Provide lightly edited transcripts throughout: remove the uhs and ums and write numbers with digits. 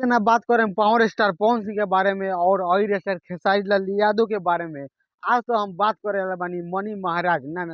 ना बात करें पावर स्टार पवन सिंह के बारे में और स्टार खेसारी लाल यादव के बारे में। आज तो हम बात करे वाला बानी मनी महाराज ना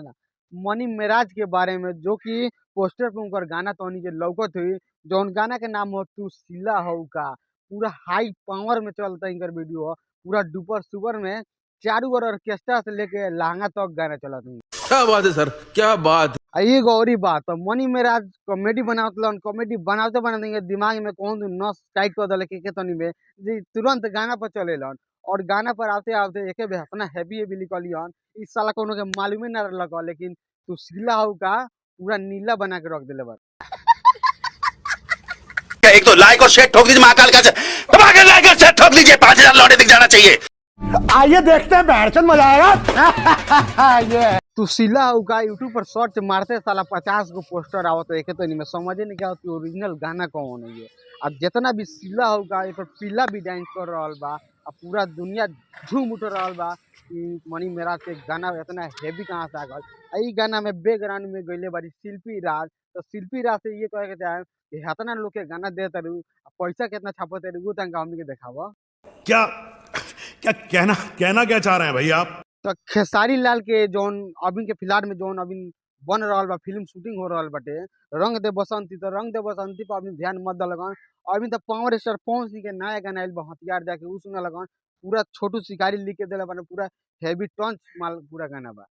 मनी मेराज के बारे में, जो कि पोस्टर पे उनकर गाना तो के लौकत हुई। जौन गाना के नाम हो तू सिला हो का, पूरा हाई पावर में चलता इनकर वीडियो, पूरा डुपर सुपर में चारू ओर ऑर्केस्ट्रा से लेके लहंगा तक गाना चलत। क्या बात है सर, क्या बात आ एगो और ही बात, तो मनी मेराज कॉमेडी बनावतलन, कॉमेडी बनाते बनाते दिमाग में कौन तो नस टाइट कर दिले के तनी में जी तुरंत गाना पर चलेलन। और गाना पर आते आते एके बे इतना हैवी हैवी लिखलियन, इस साला कोनो के मालूम ना रहलक, लेकिन तू सिला हो का पूरा नीला बना के रख देले बा। एक तो लाइक और शेयर ठोक दीजिए, महाकाल का दबाकर लाइक और शेयर ठोक दीजिए, 5000 लौटे दिख जाना चाहिए। आइए देखते हैं, बैठचंद मजा आएगा। ये तू सिला हो का यूट्यूब पर सर्च मारते साला 50 गो पोस्टर आवत है, तो नहीं में समझे नहीं क्या होती ओरिजिनल गाना कौन है ये। अब जितना भी सिला हो का एक पीला भी डांस कर रहा बा, अब पूरा दुनिया झूम उठ रहा बा कि मनी मेराज के गाना इतना हेवी कहाँ से आ गल। ई गाना में बैकग्राउंड में गईले बारी शिल्पी राज, तो शिल्पी राज से ये कहे के चाहे कि इतना लोग के गाना देते रहू, पैसा कितना छापते रहू, तंका हमनी के देखावा। क्या क्या कहना क्या चाह रहे हैं भाई आप? तो खेसारी लाल के जौन अभी के फिलहाल में जौन अभी बन रहा बा, फिल्म शूटिंग हो रहा बाटे रंग दे बसंती, तो रंग दे बसंती पर अभी ध्यान मत दलगन। अभी तो पावर स्टार पवन सिंह के नया गाना आइल बा हथियार जाके उ सुना लगन, पूरा छोटू शिकारी लिख के देला बाने, पूरा हेवी टंच माल पूरा गाना बा।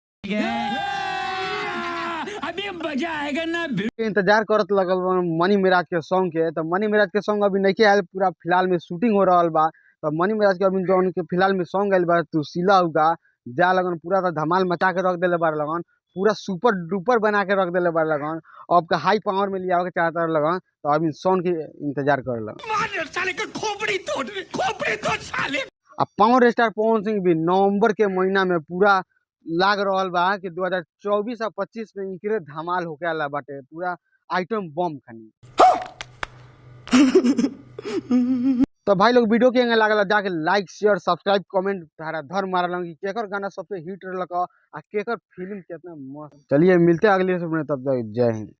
अभी मजा आएगा ना। इंतजार करत लगल बा मनी मिराज के सॉन्ग के, तो मनी मिराज के सॉन्ग अभी नहीं आयल, पूरा फिलहाल में शूटिंग हो रहा बा। तो मनी मिराज के अभी जौन के फिलहाल में सॉन्ग आइल बा तू सिला होगा जा लगन, पूरा तो धमाल मचा के रख देले बार लगन, पूरा सुपर डुपर बना के रख देले बार लगन। अब का हाई पावर में लिया के चाहता लगन, तो अभी सॉन्ग के इंतजार कर लगन। साले का खोपड़ी तोड़ साले। अब पावर स्टार पवन सिंह भी नवंबर के महीना में पूरा लाग रहल बा कि 2024 और 25 में इनके धमाल होके आला बाटे, पूरा आइटम बम खानी। तो भाई लोग वीडियो के लागल जाके लाइक शेयर सब्सक्राइब कमेंट तारा धर मारल कि केकर गाना सबसे हिट रहलक आ केकर फिल्म कितना मस्त। चलिए मिलते हैं अगले से, तब तक जय हिंद।